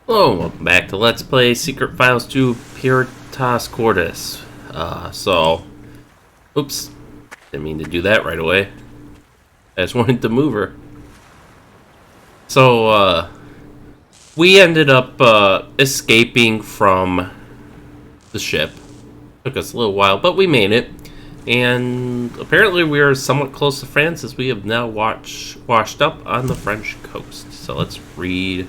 Hello, and welcome back to Let's Play Secret Files 2 Puritas Cordis. Oops, didn't mean to do that right away. I just wanted to move her. We ended up, escaping from the ship. Took us a little while, but we made it. And apparently we are somewhat close to France as we have now washed up on the French coast. So let's read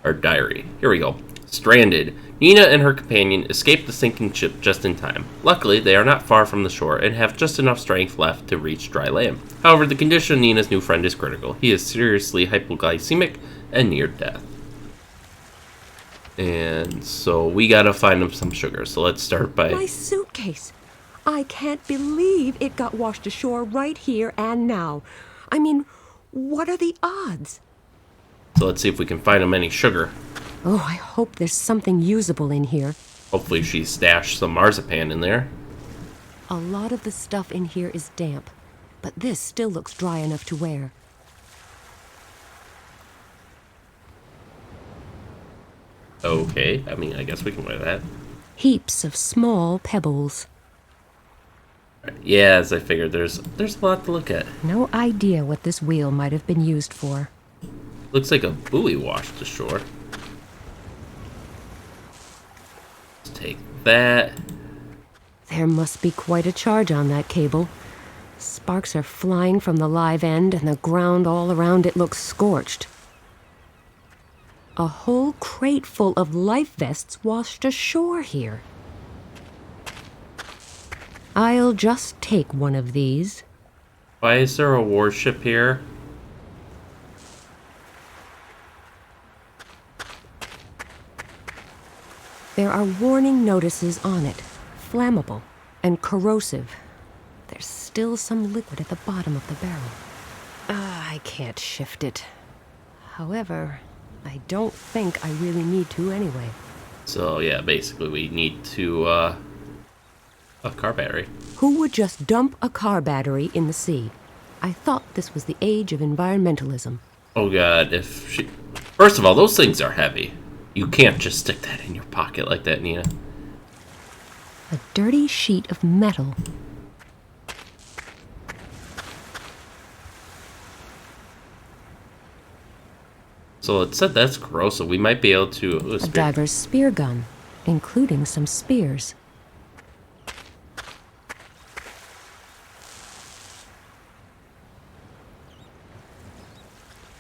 our diary. Here we go. Stranded. Nina and her companion escaped the sinking ship just in time. Luckily, they are not far from the shore and have just enough strength left to reach dry land. However, the condition of Nina's new friend is critical. He is seriously hypoglycemic and near death. And so we gotta find him some sugar. So let's start by... My suitcase. I can't believe it got washed ashore right here and now. I mean, what are the odds? So let's see if we can find him any sugar. Oh, I hope there's something usable in here. Hopefully she stashed some marzipan in there. A lot of the stuff in here is damp, but this still looks dry enough to wear. Okay, I mean, I guess we can wear that. Heaps of small pebbles. Yeah, as I figured, there's a lot to look at. No idea what this wheel might have been used for. Looks like a buoy washed ashore. Let's take that. There must be quite a charge on that cable. Sparks are flying from the live end, and the ground all around it looks scorched. A whole crate full of life vests washed ashore here. I'll just take one of these. Why is there a warship here? There are warning notices on it. Flammable and corrosive. There's still some liquid at the bottom of the barrel. I can't shift it. However, I don't think I really need to anyway. So yeah, basically we need to, a car battery. Who would just dump a car battery in the sea? I thought this was the age of environmentalism. Oh god, if she... First of all, those things are heavy. You can't just stick that in your pocket like that, Nina. A dirty sheet of metal. So it said that's corrosive. We might be able to... Ooh, A diver's spear gun, including some spears.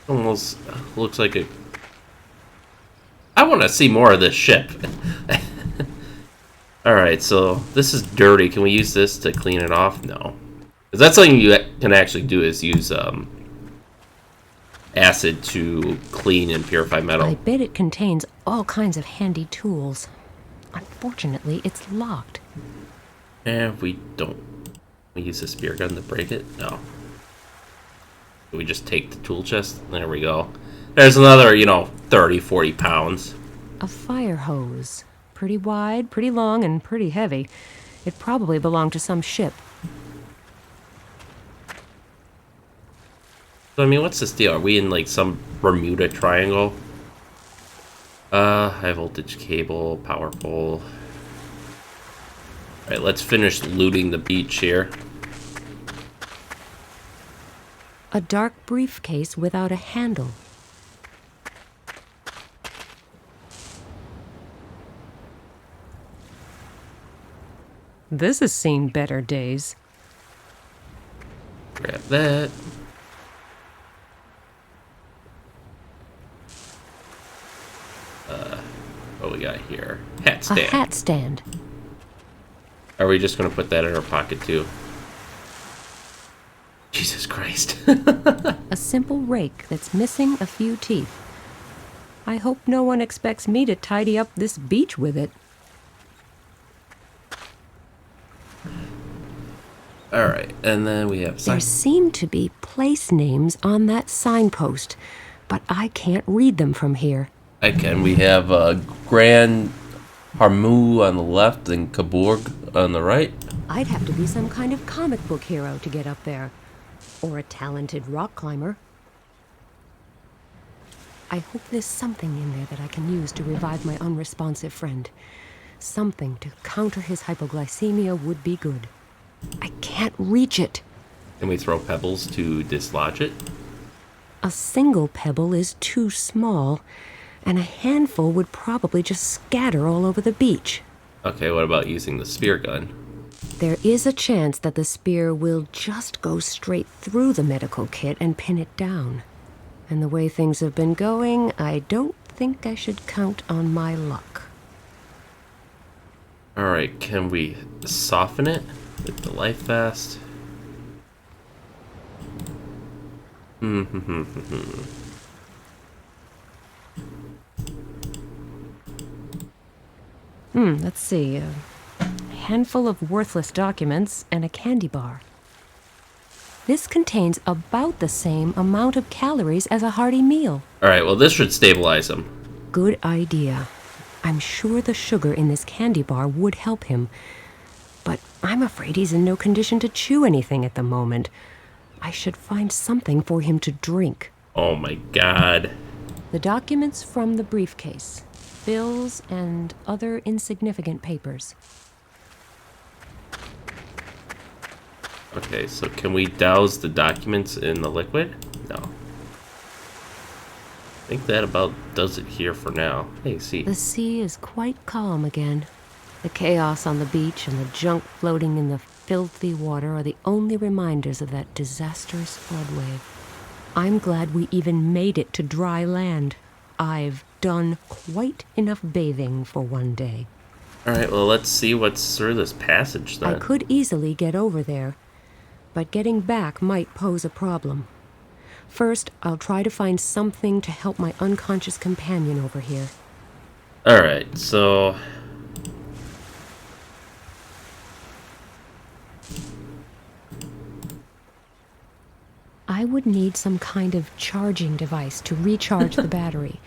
Almost looks like a... I want to see more of this ship. Alright, so this is dirty. Can we use this to clean it off? No. Because that's something you can actually do is use acid to clean and purify metal. I bet it contains all kinds of handy tools. Unfortunately, it's locked. And we don't... We use the spear gun to break it? No. We just take the tool chest? There we go. There's another, 30, 40 pounds. A fire hose. Pretty wide, pretty long, and pretty heavy. It probably belonged to some ship. So, I mean, what's this deal? Are we in, like, some Bermuda Triangle? High voltage cable, power pole. Alright, let's finish looting the beach here. A dark briefcase without a handle. This has seen better days. Grab that. What we got here? Hat stand. A hat stand. Are we just going to put that in our pocket, too? Jesus Christ. A simple rake that's missing a few teeth. I hope no one expects me to tidy up this beach with it. Alright, and then we have... There seem to be place names on that signpost, but I can't read them from here. I can. We have Grand Harmu on the left and Cabourg on the right. I'd have to be some kind of comic book hero to get up there. Or a talented rock climber. I hope there's something in there that I can use to revive my unresponsive friend. Something to counter his hypoglycemia would be good. I can't reach it. Can we throw pebbles to dislodge it? A single pebble is too small, and a handful would probably just scatter all over the beach. Okay, what about using the spear gun? There is a chance that the spear will just go straight through the medical kit and pin it down. And the way things have been going, I don't think I should count on my luck. Alright, can we soften it with the life vest? Let's see. A handful of worthless documents and a candy bar. This contains about the same amount of calories as a hearty meal. Alright, well this should stabilize him. Good idea. I'm sure the sugar in this candy bar would help him. But I'm afraid he's in no condition to chew anything at the moment. I should find something for him to drink. Oh my god. The documents from the briefcase. Bills and other insignificant papers. Okay, so can we douse the documents in the liquid? No. I think that about does it here for now. Hey, see. The sea is quite calm again. The chaos on the beach and the junk floating in the filthy water are the only reminders of that disastrous flood wave. I'm glad we even made it to dry land. I've done quite enough bathing for one day. Alright, well let's see what's through this passage then. I could easily get over there, but getting back might pose a problem. First, I'll try to find something to help my unconscious companion over here. Alright, so... I would need some kind of charging device to recharge the battery.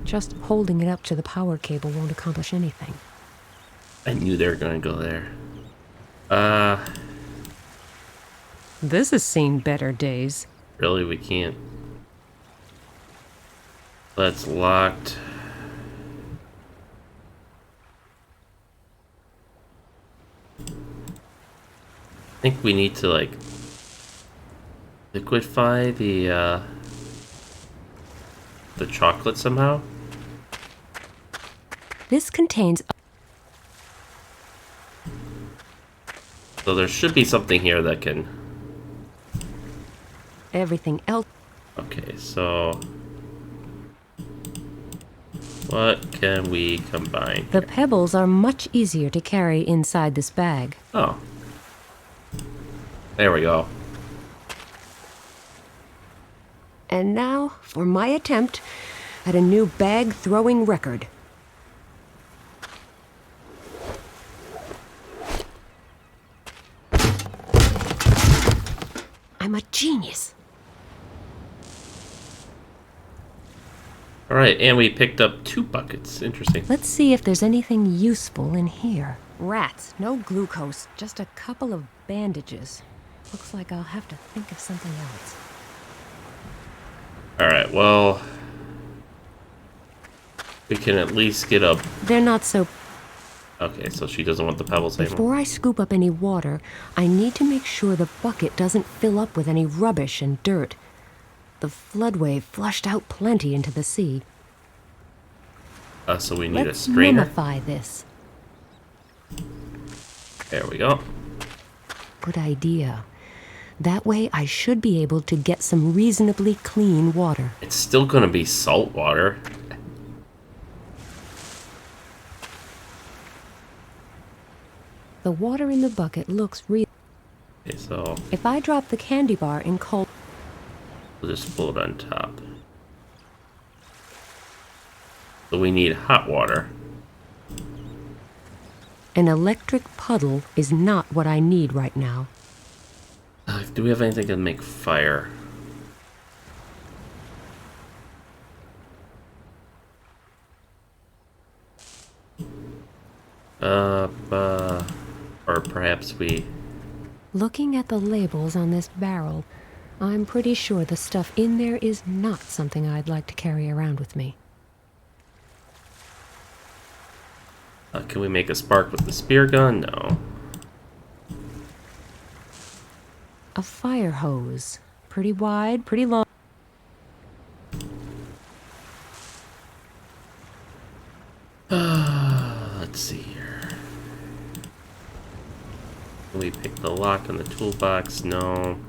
Just holding it up to the power cable won't accomplish anything. I knew they were gonna go there. This has seen better days. Really, we can't. That's locked. I think we need to, like, liquefy the chocolate somehow. This contains... So there should be something here that can... everything else. Okay, so... what can we combine? The pebbles are much easier to carry inside this bag. Oh. There we go. And now for my attempt at a new bag throwing record. I'm a genius. Alright, and we picked up 2 buckets. Interesting. Let's see if there's anything useful in here. Rats, no glucose, just a couple of bandages. Looks like I'll have to think of something else. Alright, well... we can at least get a... They're not so... Okay, so she doesn't want the pebbles anymore. Before I scoop up any water, I need to make sure the bucket doesn't fill up with any rubbish and dirt. The flood wave flushed out plenty into the sea. So we need Let's a strainer. mummify this. There we go. Good idea. That way I should be able to get some reasonably clean water. It's still gonna be salt water. The water in the bucket looks real. Okay, so If I drop the candy bar in cold... we'll just float on top. So we need hot water. An electric puddle is not what I need right now. Do we have anything to make fire? Or perhaps we... Looking at the labels on this barrel, I'm pretty sure the stuff in there is not something I'd like to carry around with me. Can we make a spark with the spear gun? No. A fire hose. Pretty wide, pretty long. Let's see here. Can we pick the lock in the toolbox? No.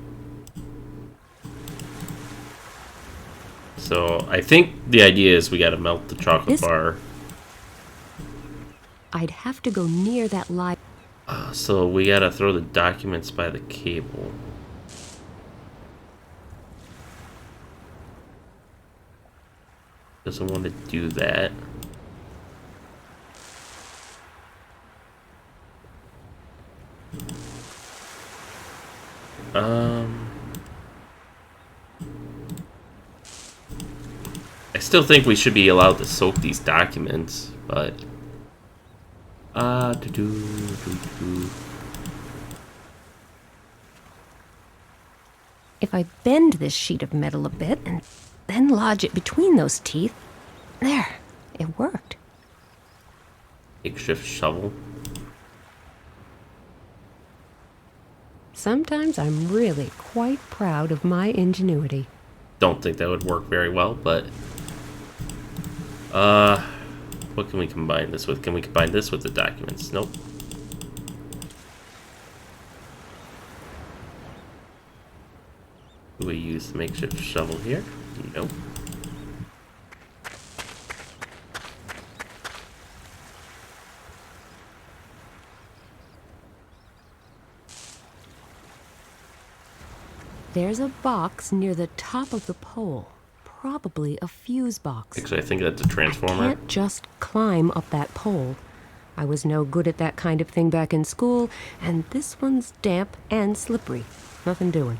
So I think the idea is we gotta melt the chocolate bar. I'd have to go near that live. So we gotta throw the documents by the cable. Doesn't want to do that. I still think we should be allowed to soak these documents, but If I bend this sheet of metal a bit and then lodge it between those teeth, there, it worked. Makeshift shovel. Sometimes I'm really quite proud of my ingenuity. Don't think that would work very well, but what can we combine this with? Can we combine this with the documents? Nope. Do we use the makeshift shovel here? Nope. There's a box near the top of the pole. Probably a fuse box. Actually, I think that's a transformer. I can't just climb up that pole. I was no good at that kind of thing back in school, and this one's damp and slippery. Nothing doing.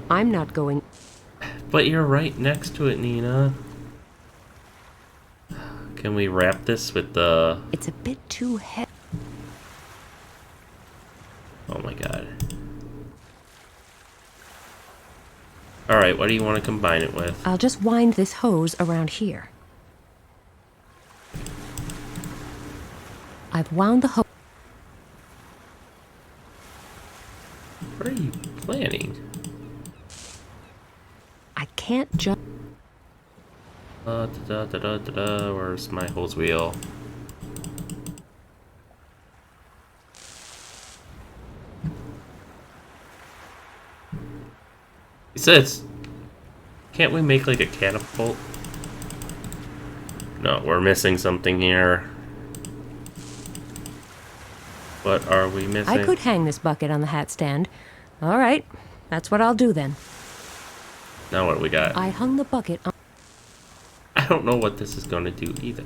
I'm not going. But you're right next to it, Nina. Can we wrap this with the... It's a bit too heavy. Oh my god. Alright, what do you want to combine it with? I'll just wind this hose around here. I've wound the hose. What are you planning? I can't just... Where's my hose wheel? He says, can't we make like a catapult? No, we're missing something here. What are we missing? I could hang this bucket on the hat stand. All right, that's what I'll do then. Now what do we got? I hung the bucket on... I don't know what this is going to do either.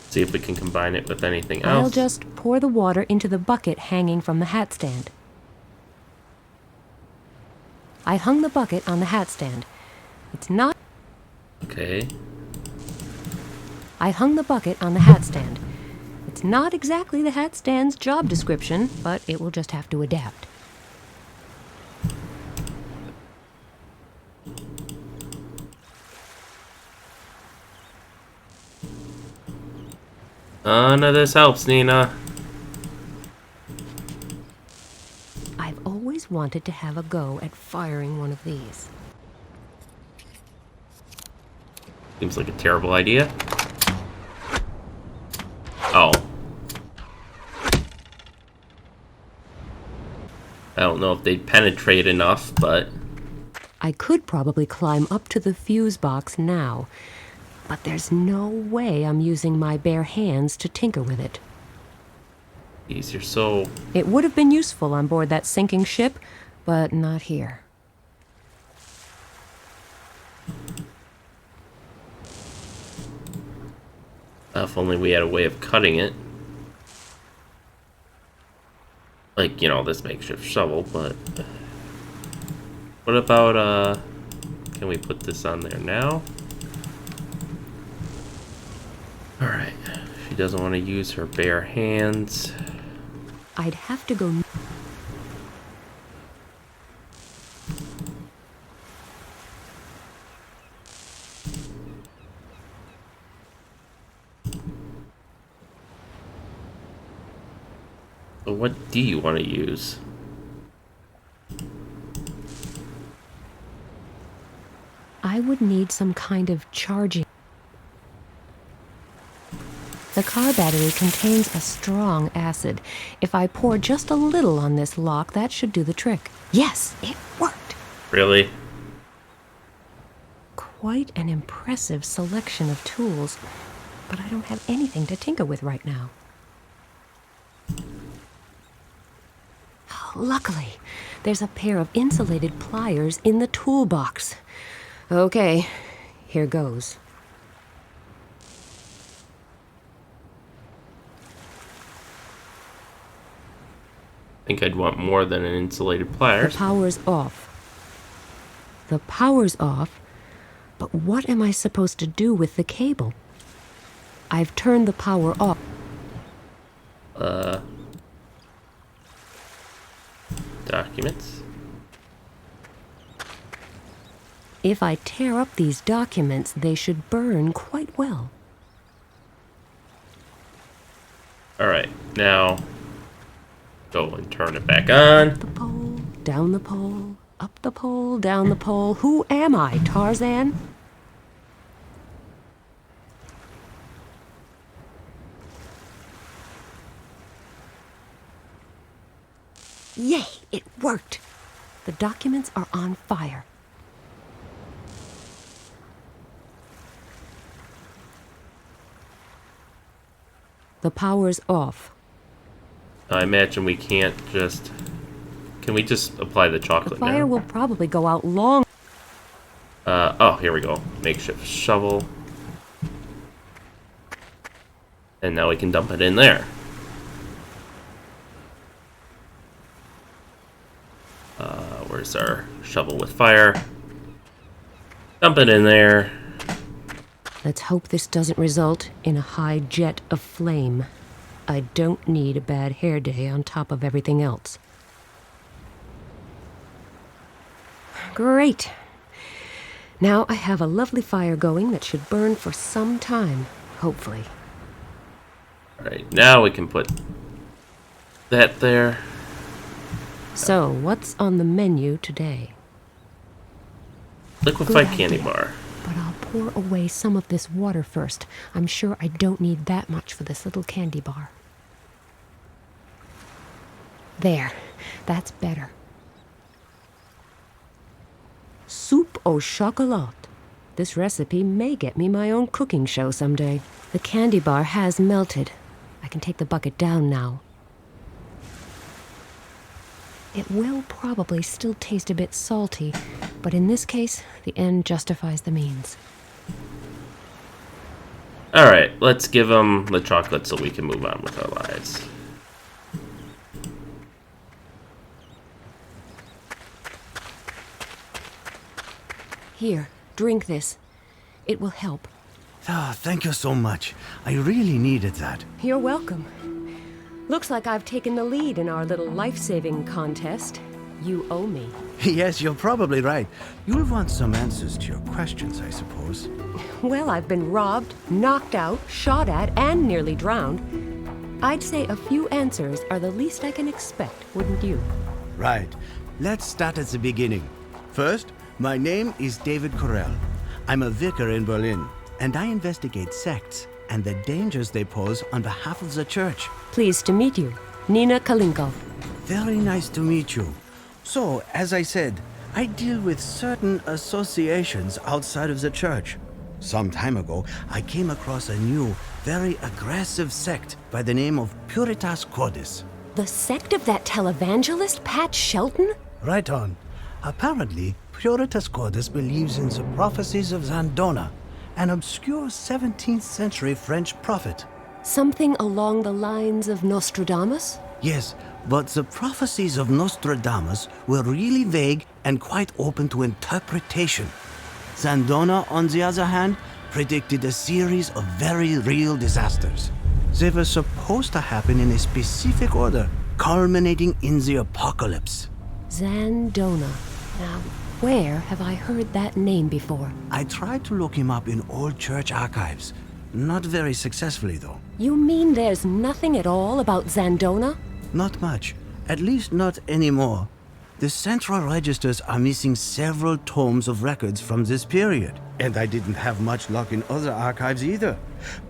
See if we can combine it with anything else. I'll just pour the water into the bucket hanging from the hat stand. I hung the bucket on the hat stand. It's not... Okay. I hung the bucket on the hat stand. It's not exactly the hat stand's job description, but it will just have to adapt. None of this helps, Nina. I've always wanted to have a go at firing one of these. Seems like a terrible idea. Oh. I don't know if they'd penetrate enough, but... I could probably climb up to the fuse box now, but there's no way I'm using my bare hands to tinker with it. Jeez, you're so... It would have been useful on board that sinking ship, but not here. If only we had a way of cutting it. Like, you know, this makeshift shovel, but... What about, can we put this on there now? Alright. She doesn't want to use her bare hands. I'd have to go. So what do you want to use? I would need some kind of charging. The car battery contains a strong acid. If I pour just a little on this lock, that should do the trick. Yes, it worked. Really? Quite an impressive selection of tools, but I don't have anything to tinker with right now. Luckily, there's a pair of insulated pliers in the toolbox. Okay, here goes. I think I'd want more than an insulated The pliers. power's off. The power's off, but what am I supposed to do with the cable? I've turned the power off. Documents. If I tear up these documents, they should burn quite well. Alright, now go and turn it back on. The pole, down the pole, up the pole, down the pole. Who am I, Tarzan? Yay, it worked. The documents are on fire. The power's off. I imagine we can't just... Can we just apply the The chocolate fire now? will probably go out long. Oh, here we go. Makeshift shovel. And now we can dump it in there. Where's our shovel with fire? Dump it in there. Let's hope this doesn't result in a high jet of flame. I don't need a bad hair day on top of everything else. Great. Now I have a lovely fire going that should burn for some time, hopefully. Alright, now we can put that there. So, what's on the menu today? Liquefied Good candy idea. bar. But I'll pour away some of this water first. I'm sure I don't need that much for this little candy bar. There, that's better. Soup au chocolat. This recipe may get me my own cooking show someday. The candy bar has melted. I can take the bucket down now. It will probably still taste a bit salty, but in this case, the end justifies the means. Alright, let's give them the chocolate so we can move on with our lives. Here, drink this. It will help. Oh, thank you so much. I really needed that. You're welcome. Looks like I've taken the lead in our little life-saving contest. You owe me. Yes, you're probably right. You'll want some answers to your questions, I suppose. Well, I've been robbed, knocked out, shot at, and nearly drowned. I'd say a few answers are the least I can expect, wouldn't you? Right. Let's start at the beginning. First, my name is David Corell. I'm a vicar in Berlin, and I investigate sects and the dangers they pose on behalf of the church. Pleased to meet you. Nina Kalinkov. Very nice to meet you. So, as I said, I deal with certain associations outside of the church. Some time ago, I came across a new, very aggressive sect by the name of Puritas Cordis. The sect of that televangelist, Pat Shelton? Right on. Apparently, Puritas Cordis believes in the prophecies of Zandona, an obscure 17th century French prophet. Something along the lines of Nostradamus? Yes, but the prophecies of Nostradamus were really vague and quite open to interpretation. Zandona, on the other hand, predicted a series of very real disasters. They were supposed to happen in a specific order, culminating in the apocalypse. Zandona. Now, where have I heard that name before? I tried to look him up in old church archives. Not very successfully, though. You mean there's nothing at all about Zandona? Not much. At least not anymore. The central registers are missing several tomes of records from this period. And I didn't have much luck in other archives either.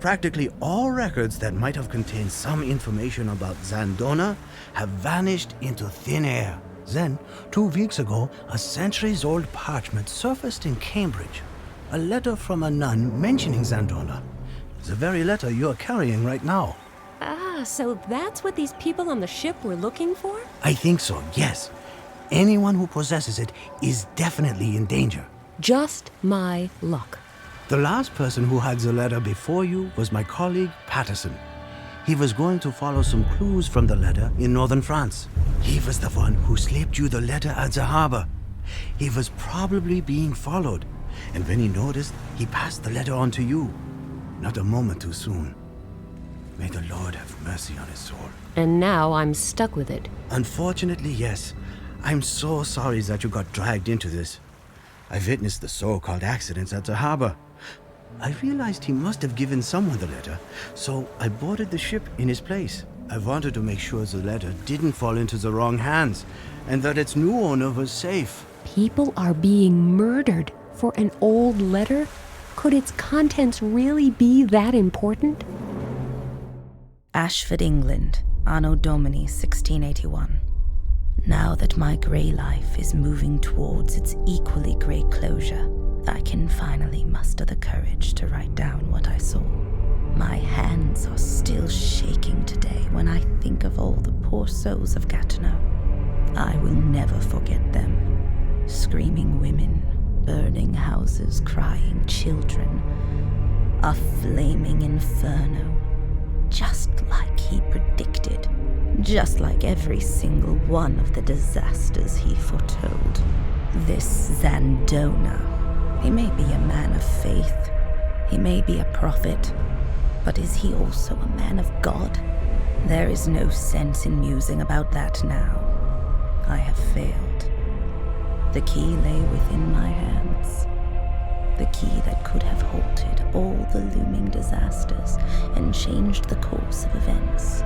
Practically all records that might have contained some information about Zandona have vanished into thin air. Then, 2 weeks ago, a centuries-old parchment surfaced in Cambridge. A letter from a nun mentioning Zandona. The very letter you're carrying right now. Ah, so that's what these people on the ship were looking for? I think so, yes. Anyone who possesses it is definitely in danger. Just my luck. The last person who had the letter before you was my colleague, Patterson. He was going to follow some clues from the letter in northern France. He was the one who slipped you the letter at the harbor. He was probably being followed, and when he noticed, he passed the letter on to you. Not a moment too soon. May the Lord have mercy on his soul. And now I'm stuck with it. Unfortunately, yes. I'm so sorry that you got dragged into this. I witnessed the so-called accidents at the harbor. I realized he must have given someone the letter, so I boarded the ship in his place. I wanted to make sure the letter didn't fall into the wrong hands, and that its new owner was safe. People are being murdered for an old letter? Could its contents really be that important? Ashford, England, Anno Domini 1681. Now that my grey life is moving towards its equally grey closure, I can finally muster the courage to write down what I saw. My hands are still shaking today when I think of all the poor souls of Gatineau. I will never forget them. Screaming women, burning houses, crying children. A flaming inferno. Just like he predicted. Just like every single one of the disasters he foretold. This Zandona. He may be a man of faith. He may be a prophet. But is he also a man of God? There is no sense in musing about that now. I have failed. The key lay within my hands. The key that could have halted all the looming disasters and changed the course of events.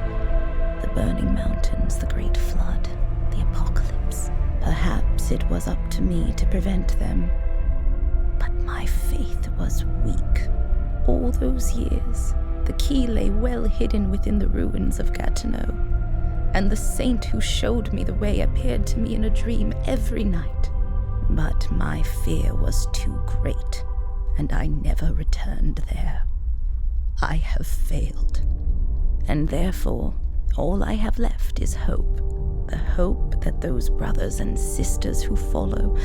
The burning mountains, the great flood, the apocalypse. Perhaps it was up to me to prevent them. But my faith was weak. All those years, the key lay well hidden within the ruins of Gatineau, and the saint who showed me the way appeared to me in a dream every night. But my fear was too great, and I never returned there. I have failed, and therefore all I have left is hope. The hope that those brothers and sisters who follow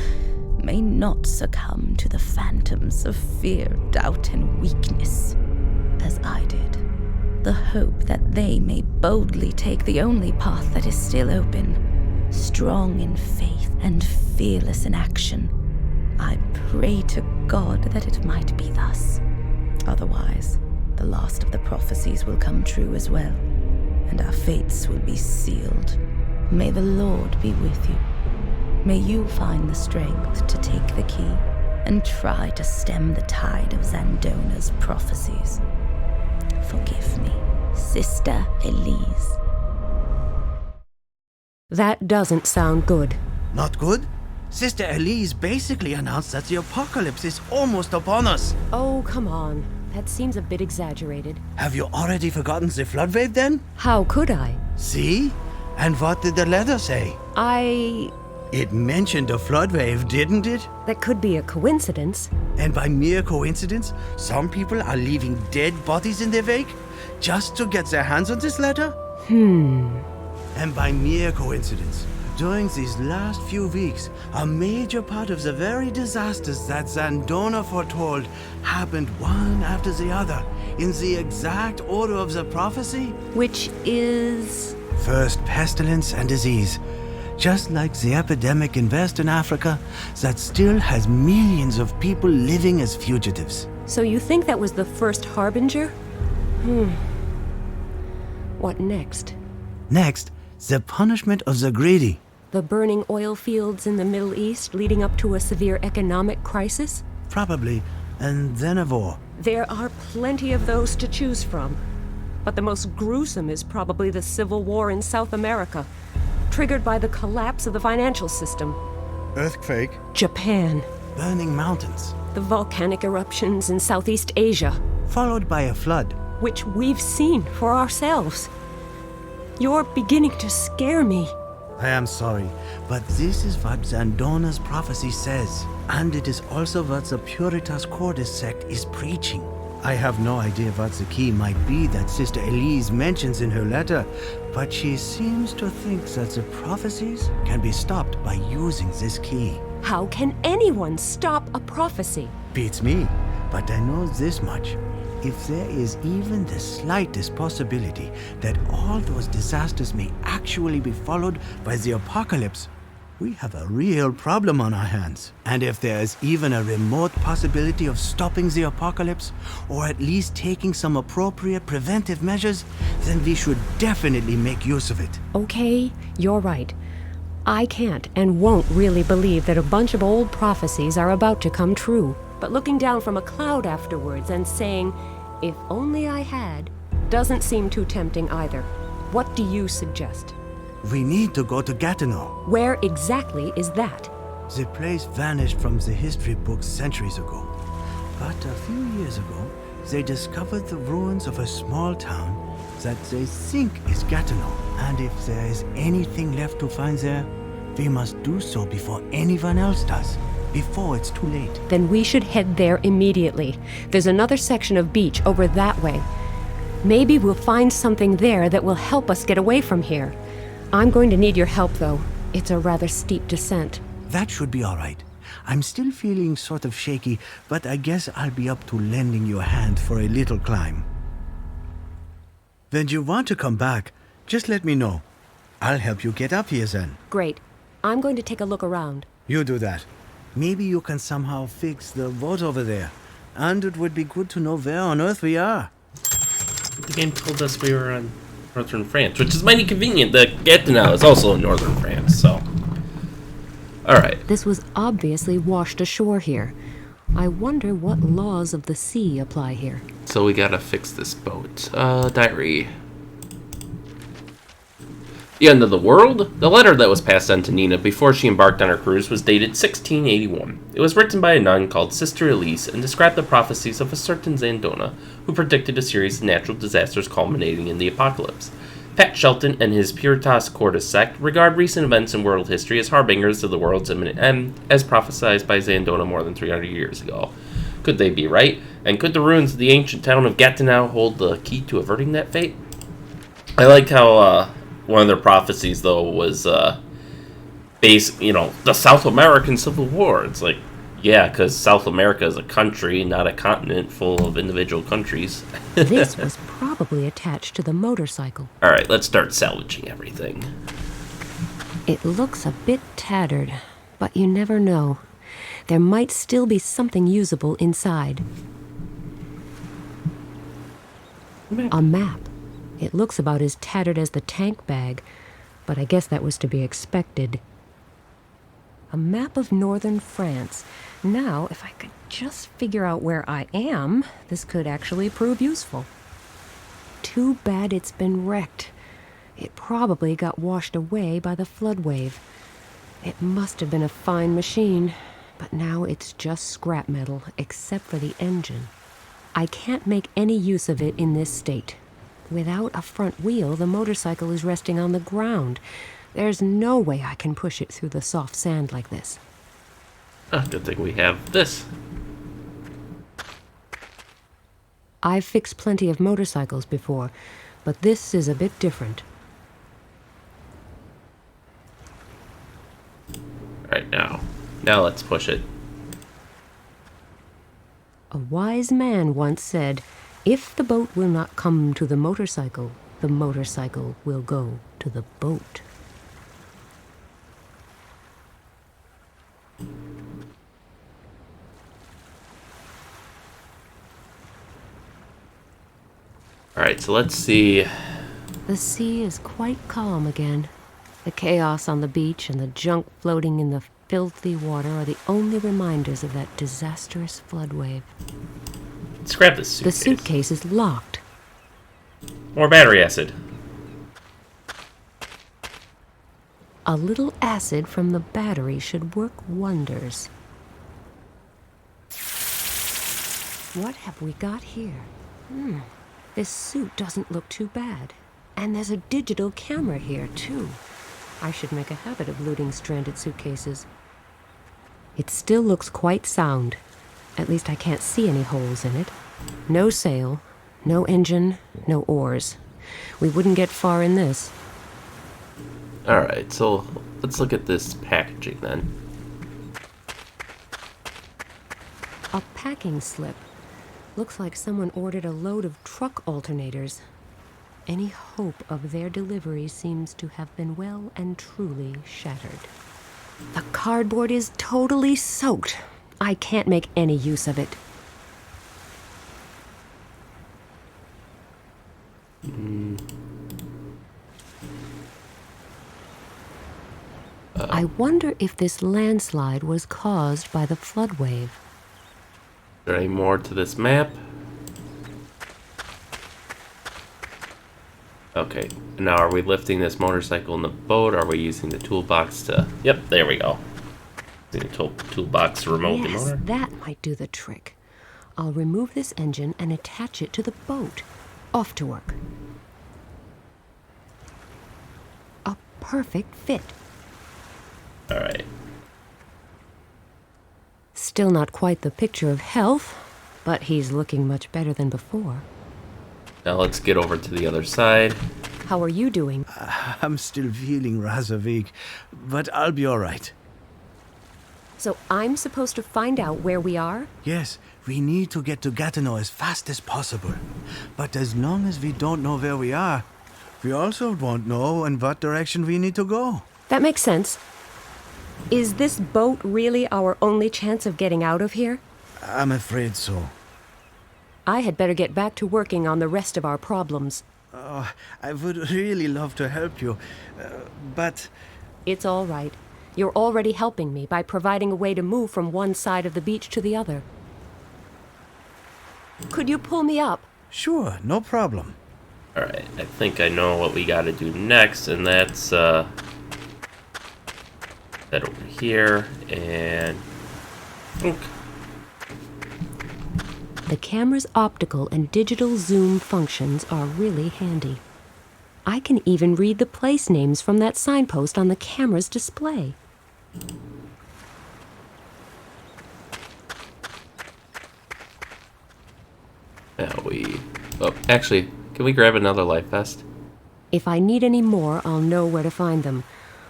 may not succumb to the phantoms of fear, doubt, and weakness, as I did. The hope that they may boldly take the only path that is still open, strong in faith and fearless in action. I pray to God that it might be thus. Otherwise, the last of the prophecies will come true as well, and our fates will be sealed. May the Lord be with you. May you find the strength to take the key and try to stem the tide of Zandona's prophecies. Forgive me, Sister Elise. That doesn't sound good. Not good? Sister Elise basically announced that the apocalypse is almost upon us. Oh, come on. That seems a bit exaggerated. Have you already forgotten the flood wave then? How could I? See? And what did the letter say? It mentioned a flood wave, didn't it? That could be a coincidence. And by mere coincidence, some people are leaving dead bodies in their wake just to get their hands on this letter? And by mere coincidence, during these last few weeks, a major part of the very disasters that Zandona foretold happened one after the other, in the exact order of the prophecy. Which is... First pestilence and disease, just like the epidemic in Western Africa that still has millions of people living as fugitives. So you think that was the first harbinger? What next? Next, the punishment of the greedy. The burning oil fields in the Middle East leading up to a severe economic crisis? Probably, and then a war. There are plenty of those to choose from. But the most gruesome is probably the Civil War in South America, triggered by the collapse of the financial system. Earthquake. Japan. Burning mountains. The volcanic eruptions in Southeast Asia, Followed by a flood. which we've seen for ourselves. You're beginning to scare me. I am sorry, but this is what Zandona's prophecy says. And it is also what the Puritas Cordis sect is preaching. I have no idea what the key might be that Sister Elise mentions in her letter, but she seems to think that the prophecies can be stopped by using this key. How can anyone stop a prophecy? Beats me, but I know this much. If there is even the slightest possibility that all those disasters may actually be followed by the apocalypse, we have a real problem on our hands. And if there is even a remote possibility of stopping the apocalypse, or at least taking some appropriate preventive measures, then we should definitely make use of it. Okay, you're right. I can't and won't really believe that a bunch of old prophecies are about to come true. But looking down from a cloud afterwards and saying, if only I had, doesn't seem too tempting either. What do you suggest? We need to go to Gatineau. Where exactly is that? The place vanished from the history books centuries ago. But a few years ago, they discovered the ruins of a small town that they think is Gatineau. And if there is anything left to find there, we must do so before anyone else does. Before it's too late. Then we should head there immediately. There's another section of beach over that way. Maybe we'll find something there that will help us get away from here. I'm going to need your help, though. It's a rather steep descent. That should be all right. I'm still feeling sort of shaky, but I guess I'll be up to lending you a hand for a little climb. When you want to come back, just let me know. I'll help you get up here then. Great. I'm going to take a look around. You do that. Maybe you can somehow fix the boat over there. And it would be good to know where on earth we are. The game told us we were in northern France, which is mighty convenient that Gatineau is also in northern France, so... Alright. This was obviously washed ashore here. I wonder what laws of the sea apply here. So we gotta fix this boat. Diary. The end of the world? The letter that was passed on to Nina before she embarked on her cruise was dated 1681. It was written by a nun called Sister Elise and described the prophecies of a certain Zandona who predicted a series of natural disasters culminating in the apocalypse. Pat Shelton and his Puritas Cordis sect regard recent events in world history as harbingers of the world's imminent end, as prophesied by Zandona more than 300 years ago. Could they be right? And could the ruins of the ancient town of Gatineau hold the key to averting that fate? I liked how, one of their prophecies, though, was the South American Civil War. It's like, yeah, because South America is a country, not a continent full of individual countries. This was probably attached to the motorcycle. Alright, let's start salvaging everything. It looks a bit tattered, but you never know. There might still be something usable inside. A map. It looks about as tattered as the tank bag, but I guess that was to be expected. A map of northern France. Now, if I could just figure out where I am, this could actually prove useful. Too bad it's been wrecked. It probably got washed away by the flood wave. It must have been a fine machine, but now it's just scrap metal, except for the engine. I can't make any use of it in this state. Without a front wheel, the motorcycle is resting on the ground. There's no way I can push it through the soft sand like this. Good thing we have this. I've fixed plenty of motorcycles before, but this is a bit different. Alright, now let's push it. A wise man once said, if the boat will not come to the motorcycle will go to the boat. Alright, so let's see. The sea is quite calm again. The chaos on the beach and the junk floating in the filthy water are the only reminders of that disastrous flood wave. Let's grab this suitcase. The suitcase is locked. More battery acid. A little acid from the battery should work wonders. What have we got here? This suit doesn't look too bad. And there's a digital camera here, too. I should make a habit of looting stranded suitcases. It still looks quite sound. At least I can't see any holes in it. No sail, no engine, no oars. We wouldn't get far in this. Alright, so let's look at this packaging then. A packing slip. Looks like someone ordered a load of truck alternators. Any hope of their delivery seems to have been well and truly shattered. The cardboard is totally soaked. I can't make any use of it. I wonder if this landslide was caused by the flood wave. Is there any more to this map? Okay, now are we lifting this motorcycle in the boat? Or are we using the toolbox to... Yep, there we go. Using the toolbox to remote the Yes, motor. that might do the trick. I'll remove this engine and attach it to the boat. Off to work. A perfect fit. Alright. Still not quite the picture of health, but he's looking much better than before. Now let's get over to the other side. How are you doing? I'm still feeling rather weak, but I'll be all right. So I'm supposed to find out where we are? Yes, we need to get to Gatineau as fast as possible. But as long as we don't know where we are, we also won't know in what direction we need to go. That makes sense. Is this boat really our only chance of getting out of here? I'm afraid so. I had better get back to working on the rest of our problems. Oh, I would really love to help you, but... It's all right. You're already helping me by providing a way to move from one side of the beach to the other. Could you pull me up? Sure, no problem. Alright, I think I know what we gotta do next, and that's, that over here, and... Okay. The camera's optical and digital zoom functions are really handy. I can even read the place names from that signpost on the camera's display. Now we... Oh, actually, can we grab another life vest? If I need any more, I'll know where to find them.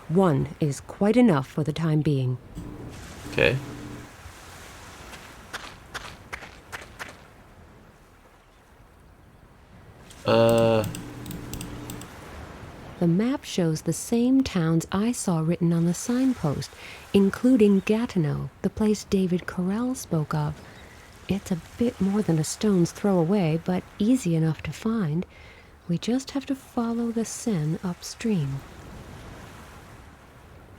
One is quite enough for the time being. Okay. The map shows the same towns I saw written on the signpost, including Gatineau, the place David Carell spoke of. It's a bit more than a stone's throw away, but easy enough to find. We just have to follow the Seine upstream.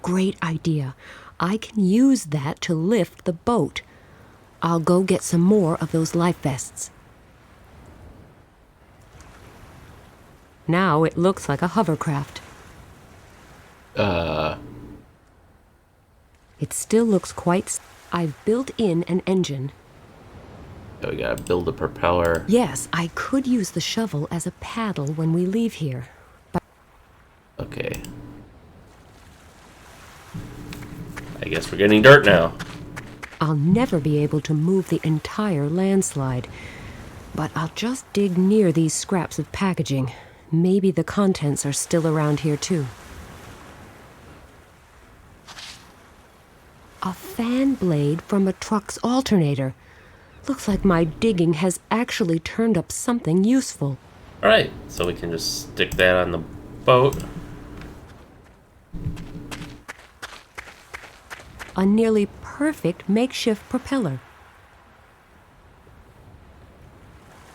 Great idea. I can use that to lift the boat. I'll go get some more of those life vests. Now it looks like a hovercraft. It still looks quite... I've built in an engine. We gotta build a propeller. Yes, I could use the shovel as a paddle when we leave here. But Okay. I guess we're getting dirt now. I'll never be able to move the entire landslide. But I'll just dig near these scraps of packaging. Maybe the contents are still around here too. A fan blade from a truck's alternator. Looks like my digging has actually turned up something useful. Alright, so we can just stick that on the boat. A nearly perfect makeshift propeller.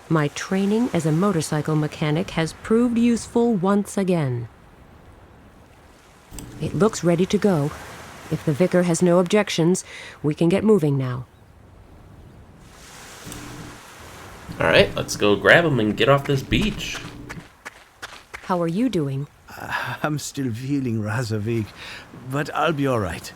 My training as a motorcycle mechanic has proved useful once again. It looks ready to go. If the vicar has no objections, we can get moving now. Alright, let's go grab him and get off this beach. How are you doing? I'm still feeling rather weak, but I'll be all right.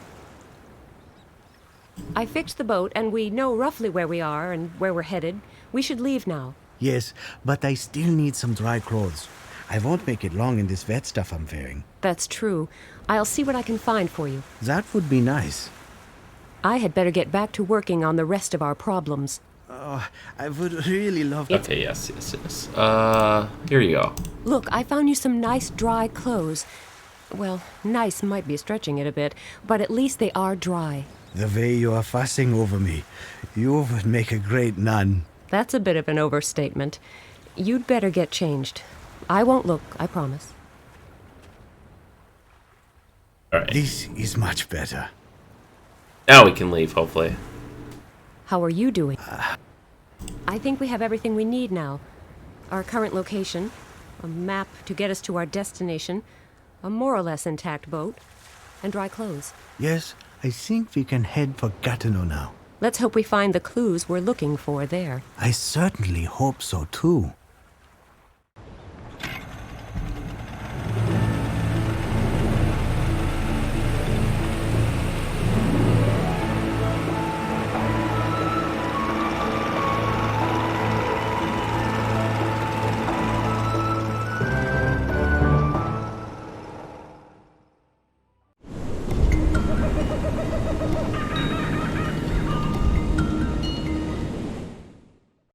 I fixed the boat, and we know roughly where we are and where we're headed. We should leave now. Yes, but I still need some dry clothes. I won't make it long in this wet stuff I'm wearing. That's true. I'll see what I can find for you. That would be nice. I had better get back to working on the rest of our problems. Oh, I would really love... Okay, yes. Here you go. Look, I found you some nice dry clothes. Well, nice might be stretching it a bit, but at least they are dry. The way you are fussing over me, you would make a great nun. That's a bit of an overstatement. You'd better get changed. I won't look, I promise. Alright. This is much better. Now we can leave, hopefully. How are you doing? I think we have everything we need now. Our current location, a map to get us to our destination, a more or less intact boat, and dry clothes. Yes, I think we can head for Gatineau now. Let's hope we find the clues we're looking for there. I certainly hope so, too.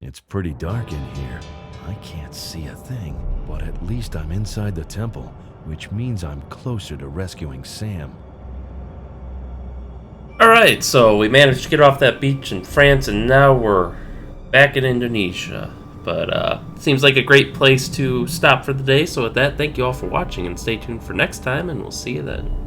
It's pretty dark in here. I can't see a thing, but at least I'm inside the temple, which means I'm closer to rescuing Sam. Alright, so we managed to get off that beach in France, and now we're back in Indonesia. But, seems like a great place to stop for the day, so with that, thank you all for watching, and stay tuned for next time, and we'll see you then.